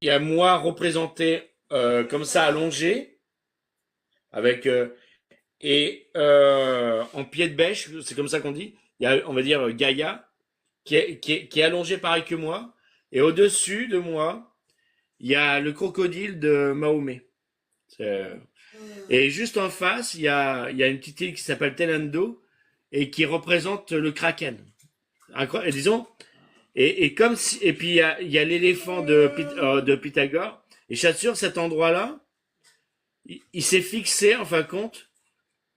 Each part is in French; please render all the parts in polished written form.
il y a moi représenté comme ça allongé avec en pied de bêche, c'est comme ça qu'on dit. Il y a, on va dire, Gaïa qui est allongé pareil que moi. Et au-dessus de moi, il y a le crocodile de Mahomet. C'est- Et juste en face, il y a une petite île qui s'appelle Telendo et qui représente le kraken. Disons, et puis il y a l'éléphant de Pythagore. Et je t'assure, cet endroit-là, il s'est fixé, en fin de compte,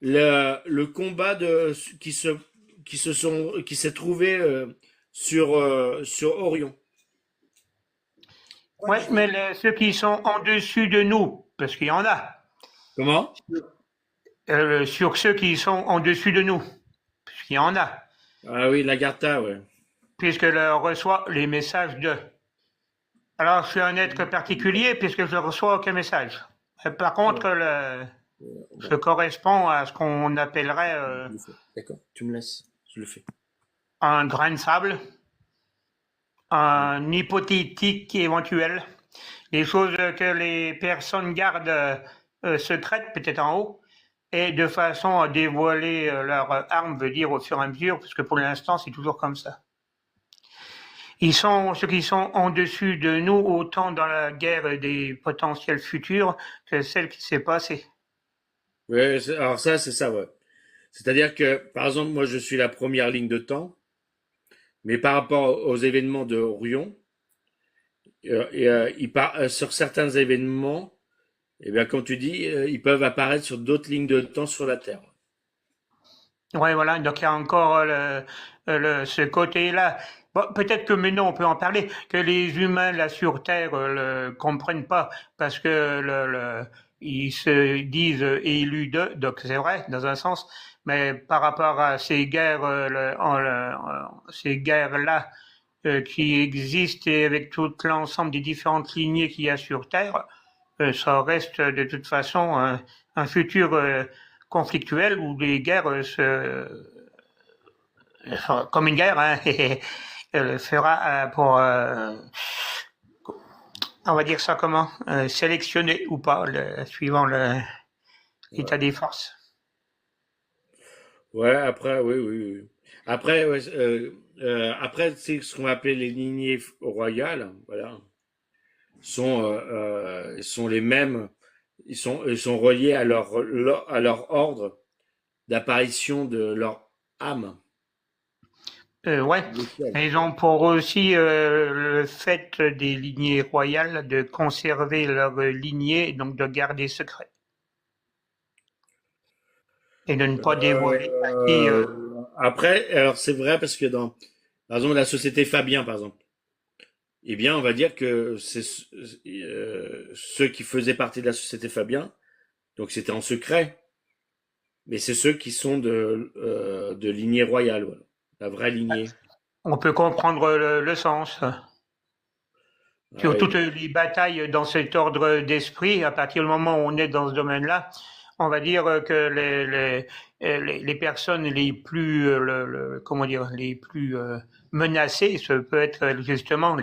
le combat qui s'est trouvé sur Orion. Ouais, mais ceux qui sont en dessus de nous, parce qu'il y en a, Comment? sur ceux qui sont en dessus de nous, parce qu'il y en a, Ah oui, l'Agartha, ouais. puisque je reçoit les messages de. Alors, je suis un être particulier puisque je ne reçois aucun message. Par contre, je correspond à ce qu'on appellerait Je le fais. D'accord, tu me laisses, je le fais. un grain de sable, un hypothétique éventuel, des choses que les personnes gardent secrètes, peut-être en haut, et de façon à dévoiler leur arme, veut dire au fur et à mesure, parce que pour l'instant, c'est toujours comme ça. Ils sont ceux qui sont en dessus de nous, autant dans la guerre des potentiels futurs que celle qui s'est passée. Ouais, alors ça, c'est ça, ouais. C'est-à-dire que, par exemple, moi, je suis la première ligne de temps, mais par rapport aux événements de Orion, sur certains événements, eh bien, comme tu dis, ils peuvent apparaître sur d'autres lignes de temps sur la Terre. Ouais, voilà, donc il y a encore ce côté-là. Bon, peut-être que maintenant on peut en parler, que les humains là sur Terre le comprennent pas parce que ils se disent élus d'eux, donc c'est vrai dans un sens, mais par rapport à ces guerres, ces guerres-là qui existent et avec tout l'ensemble des différentes lignées qu'il y a sur Terre, ça reste de toute façon un futur conflictuel où les guerres comme une guerre, hein, fera pour, on va dire ça comment, sélectionner ou pas, suivant l'état Ouais. des forces. Ouais, après, oui, oui, oui. Après, ouais, après, c'est ce qu'on va appeler les lignées royales, voilà, sont les mêmes, ils sont reliés à leur ordre d'apparition de leur âme. Ouais, Le ciel. mais ils ont pour aussi le fait des lignées royales de conserver leur lignée, donc de garder secret et de ne pas dévoiler à qui. Après, alors c'est vrai parce que par exemple, la société Fabien, par exemple, eh bien, on va dire que c'est ceux qui faisaient partie de la société Fabien, donc c'était en secret, mais c'est ceux qui sont de lignée royale, voilà. La vraie lignée. On peut comprendre le sens. Ah Sur toutes oui. les batailles dans cet ordre d'esprit, à partir du moment où on est dans ce domaine-là, on va dire que les personnes les plus, comment dire, les plus menacées, ce peut être justement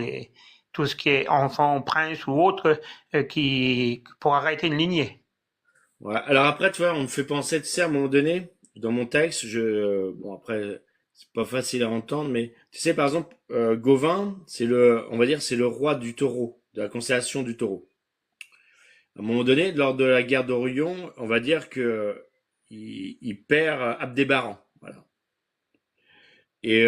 tout ce qui est enfant, prince ou autre, pour arrêter une lignée. Ouais. Alors après, tu vois, on me fait penser, tu sais, à un moment donné, dans mon texte, bon après, c'est pas facile à entendre, mais tu sais, par exemple, Gauvin, on va dire, c'est le roi du taureau, de la constellation du taureau. À un moment donné, lors de la guerre d'Orion, on va dire que il perd Abdébaran, voilà. Et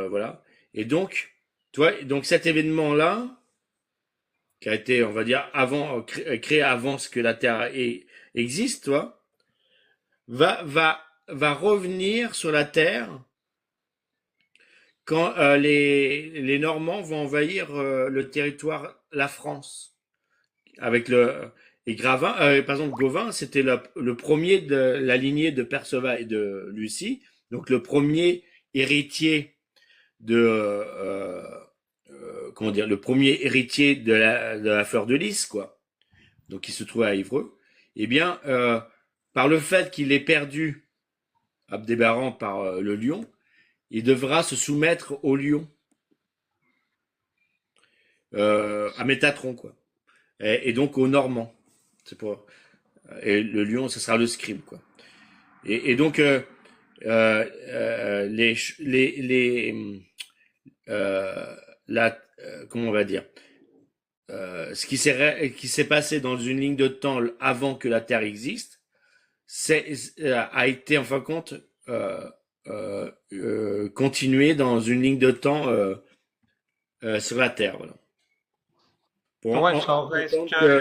voilà. Et donc, tu vois, donc cet événement-là, qui a été, on va dire, créé avant ce que la Terre existe, toi, va revenir sur la Terre quand les Normands vont envahir le territoire, la France, avec et Gravin, par exemple, Gauvin, c'était le premier de la lignée de Perceval et de Lucie, donc le premier héritier comment dire, le premier héritier de la fleur de lys, quoi. Donc il se trouvait à Évreux. Eh bien, par le fait qu'il ait perdu Abdébaran par le lion, il devra se soumettre au lion. à Métatron, quoi. Et donc au Normand. C'est pour, et le lion, ce sera le scribe, quoi. Et donc, euh, comment on va dire, qui s'est passé dans une ligne de temps avant que la Terre existe, a été en fin de compte continué dans une ligne de temps sur la Terre. Voilà. Ouais, Que,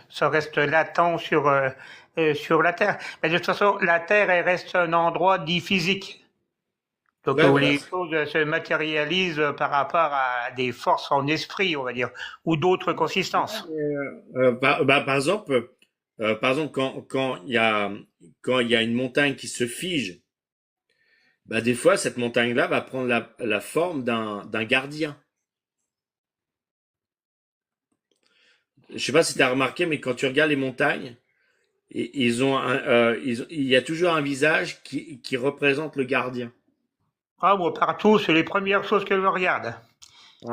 ça reste latent sur la Terre. Mais de toute façon, la Terre, elle reste un endroit dit physique. Donc, ouais, où voilà. les choses se matérialisent par rapport à des forces en esprit, on va dire, ou d'autres consistances. Par exemple, quand il y a une montagne qui se fige, bah, des fois, cette montagne-là va prendre la forme d'un gardien. Je sais pas si tu as remarqué, mais quand tu regardes les montagnes, il y a toujours un visage qui représente le gardien. Ah, moi, partout, c'est les premières choses que je regarde.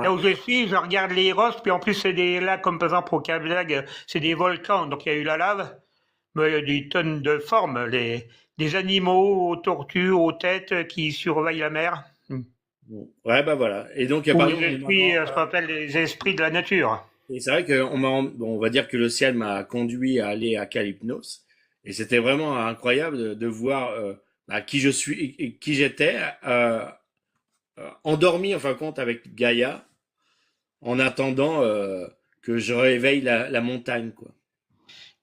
Là Ah, où je suis, je regarde les rocks, puis en plus, c'est des lacs, comme par exemple au Cap d'Agde, c'est des volcans, donc il y a eu la lave, mais il y a des tonnes de formes, des animaux aux tortues, aux têtes qui surveillent la mer. ouais, bah voilà. Et donc, Ou par les exemple, esprits, ce qu'on appelle les esprits de la nature. et c'est vrai on va dire que le ciel m'a conduit à aller à Calypnos. Et c'était vraiment incroyable de voir qui je suis et qui j'étais, endormi en fin de compte avec Gaïa, en attendant que je réveille la montagne, quoi.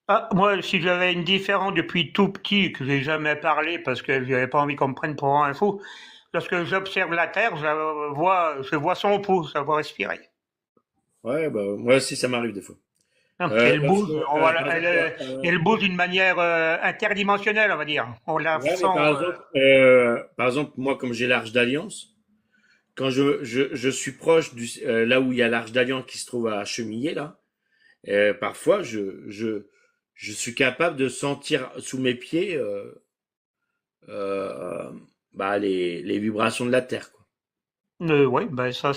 Ah, moi, si j'avais une différence depuis tout petit, que j'ai jamais parlé parce que j'avais pas envie qu'on me prenne pour un fou, lorsque j'observe la Terre, je vois son pouls, je la vois respirer. Ouais, bah, moi aussi, ça m'arrive des fois. Non, parce qu'elle Lorsque, bouge, par exemple, elle bouge d'une manière interdimensionnelle, on va dire. On la ouais, sent. mais par exemple, moi, comme j'ai l'Arche d'Alliance, quand je suis proche là où il y a l'Arche d'Alliance qui se trouve à Chemillé, là, parfois, je suis capable de sentir sous mes pieds euh, les vibrations de la Terre, quoi. Oui, ben ça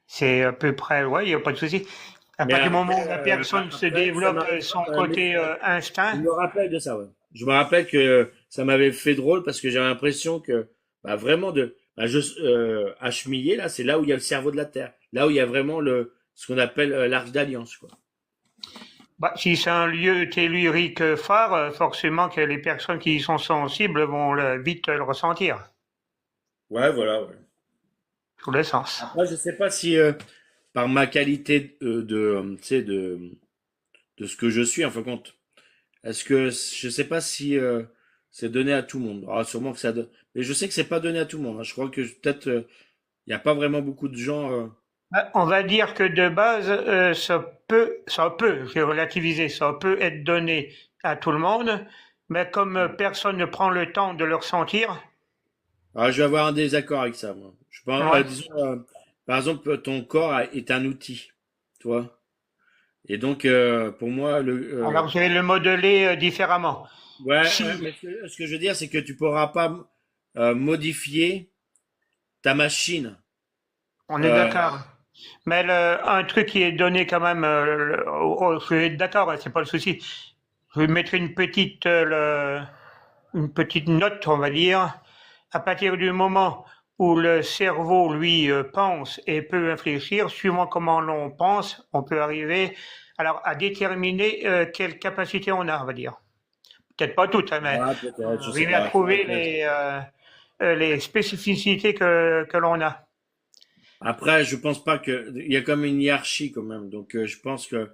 c'est à peu près, ouais, il n'y a pas de souci. À Mais partir du moment après, où la personne se ça développe m'arrive son pas. côté Je instinct, me rappelle de ça, ouais. Je me rappelle que ça m'avait fait drôle parce que j'avais l'impression que, vraiment à Chemillé, là, c'est là où il y a le cerveau de la Terre. Là où il y a vraiment ce qu'on appelle l'Arche d'Alliance, quoi. bah, si c'est un lieu tellurique phare, forcément que les personnes qui y sont sensibles vont vite le ressentir, Ouais, voilà, ouais. sous le sens. Après, je sais pas si, par ma qualité tu sais, de ce que je suis, en fin de compte, est-ce que, je sais pas si c'est donné à tout le monde. Ah, sûrement que mais je sais que c'est pas donné à tout le monde, hein. Je crois que peut-être, il n'y a pas vraiment beaucoup de gens. Bah, on va dire que de base, je vais relativiser, ça peut être donné à tout le monde, mais comme personne ne prend le temps de le ressentir, Ah, je vais avoir un désaccord avec ça, moi. Je pense, ouais. disons, par exemple, ton corps est un outil, tu vois. Et donc, pour moi, Alors je vais le modeler différemment. ouais, ouais, Si mais ce que je veux dire, c'est que tu pourras pas modifier ta machine. on est Euh, d'accord. Mais un truc qui est donné quand même, je vais être d'accord, hein, c'est pas le souci. Je vais mettre une petite note, on va dire. À partir du moment où le cerveau, lui, pense et peut réfléchir, suivant comment l'on pense, on peut arriver alors à déterminer quelle capacité on a, on va dire. Peut-être pas toutes, hein, mais ouais, peut-être, je sais arriver à pas. trouver les spécificités que l'on a. Après, je pense pas que il y a comme une hiérarchie quand même. Donc, je pense que